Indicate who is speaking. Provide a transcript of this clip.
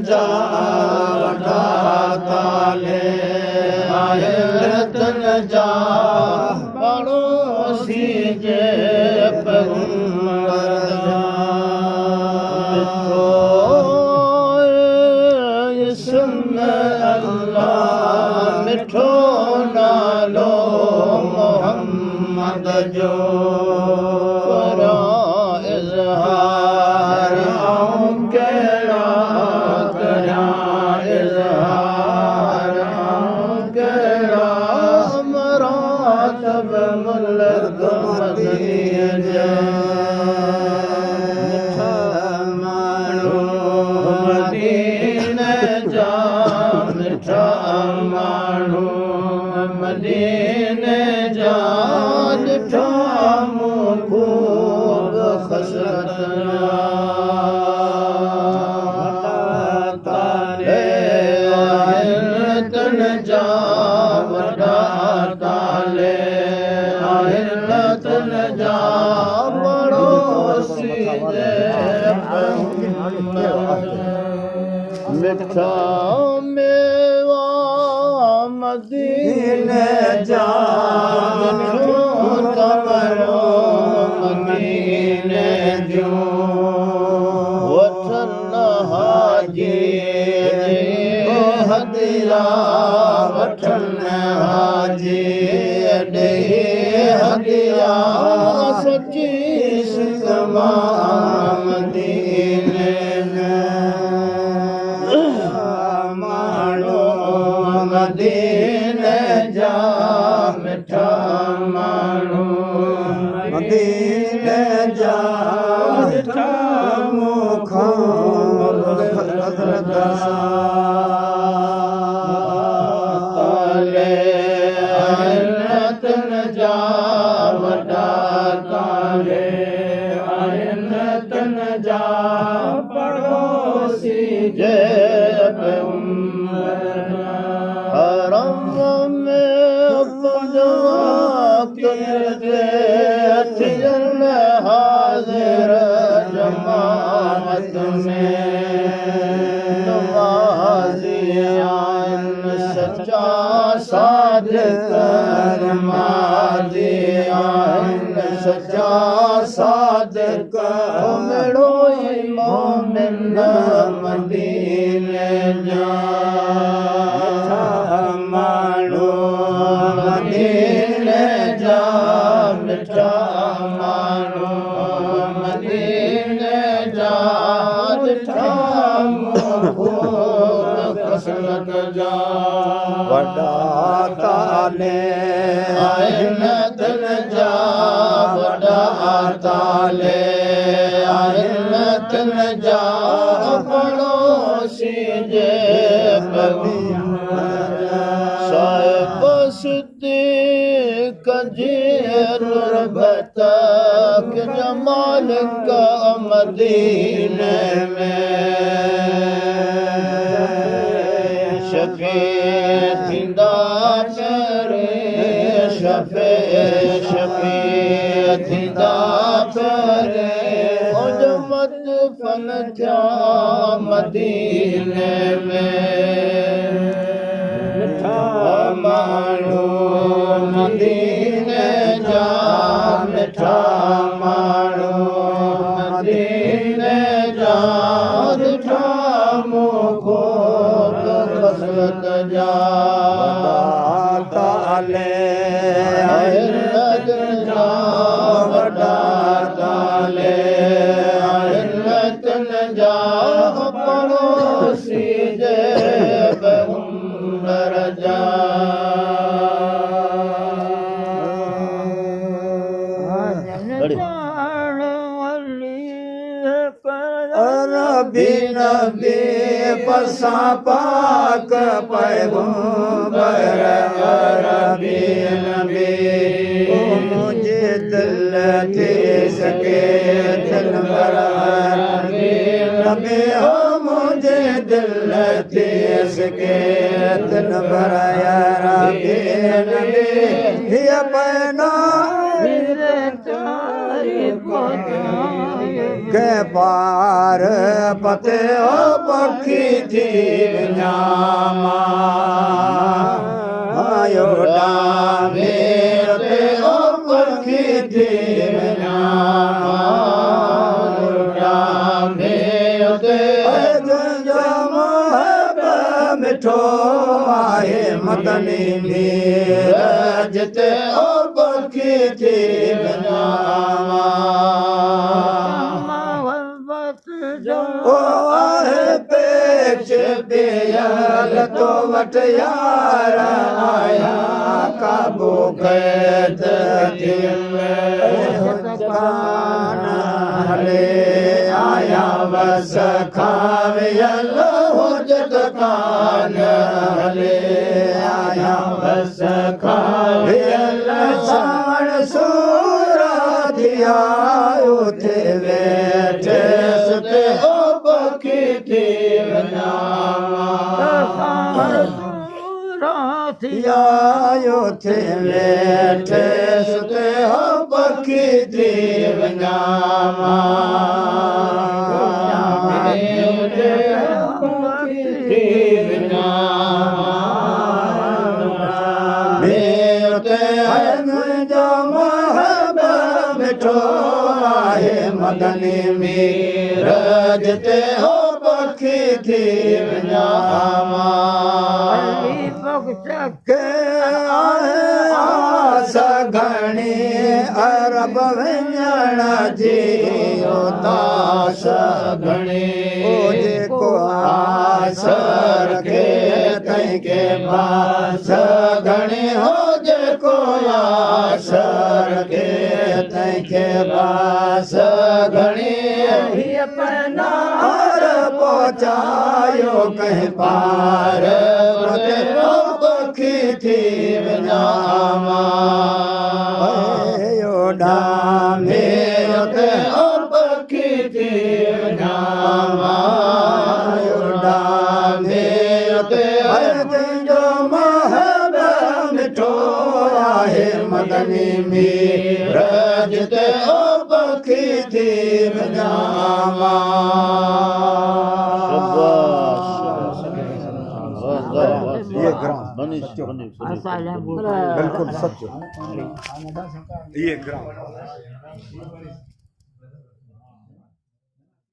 Speaker 1: जा वॾा ताले आहे रतन जा पड़ोसी जे पैगंबर जा इसम अल्लाह मिठो नालो मोहम्मद जो मदीने जा ॾिठा मूं ख़ूब ख़सरत तारे आहिरतन जा वॾा ताले आहिरतन जा पड़ोसी जे मिठा मेवा मदीने जा तवरो मदीने जो वठन हाजी हदिया वठन हाजी ॾेई हदिया सची सिकमा मदीने मदीने जा मिठा माण्हू मदीने जा मिठा मुखों ताले आहिरतन जा वॾा ताले आहिरतन जा पड़ोसी जे हाज़िर जमात में नवाज़ी आहिनि सचा सादिक़ नमाज़ी आहिनि सचा सादिक़ मेड़ो ई मोमिन मदीने जा माण्हू मदीने जा मिठा माण्हू मदीने जा ॾिठा कसरत जा वॾा ताले आहिरतन जा वॾा ताले आहिरतन जा पड़ोसी जे साहिब सिद्दीक़ जी तुरबत जमाल का मदीने में शफ़े थींदा चरे शफ़े थींदा चरे उजमत फन थिया मदीने में मिठा माण्हू मदीने जा मिठा माण्हू मदीने जा ॾिठा मुखो कसरत जा ताले आहिरतन जा वॾा ताले आहिरतन जा पड़ोसी जे पैगंबर जा रबी नबी पसा पाक पैगंबर रबी नबी मुझे दिल थी सके दिल रबी नबी मुझे दिल थी सके दिल भराया रबी नबी ये पैना के पार पते ओ पखी थी विञामा आयो डामे ते ओ पखी थी विञामा डामे ते जो मोहब मिठो आहे मदनी नीरज ते ओ पखी थी विञामा ओ आहे पेच दियल तो वट यार आया काबू कैद दिल कान हले आया बस खावियल हुजत कान हले आया बस खावियल साण सूरा दिया उथे वेठे सुते ओ पखी थी आयो थे वेठे सुते हो पखी थी विञामा जो मोहब मिठो आहे मदनी मीरज ते हो पखी थी विञामा के आहे आस घणी अरब विञण जी उदास घणी ओ जेको आस रखे तंहिंखे बास घणी हो जेको आस रखे तंहिंखे बास घणी पनार पहुचायो कहीं पार पखी थी विञामा डामे ते ओ पखी थी विञामा डामे ते जो मोहब मिठो आहे मदनी मीरज ते ओ पखी थी विञामा ये ग्राम बिल्कुल सच ये ग्राम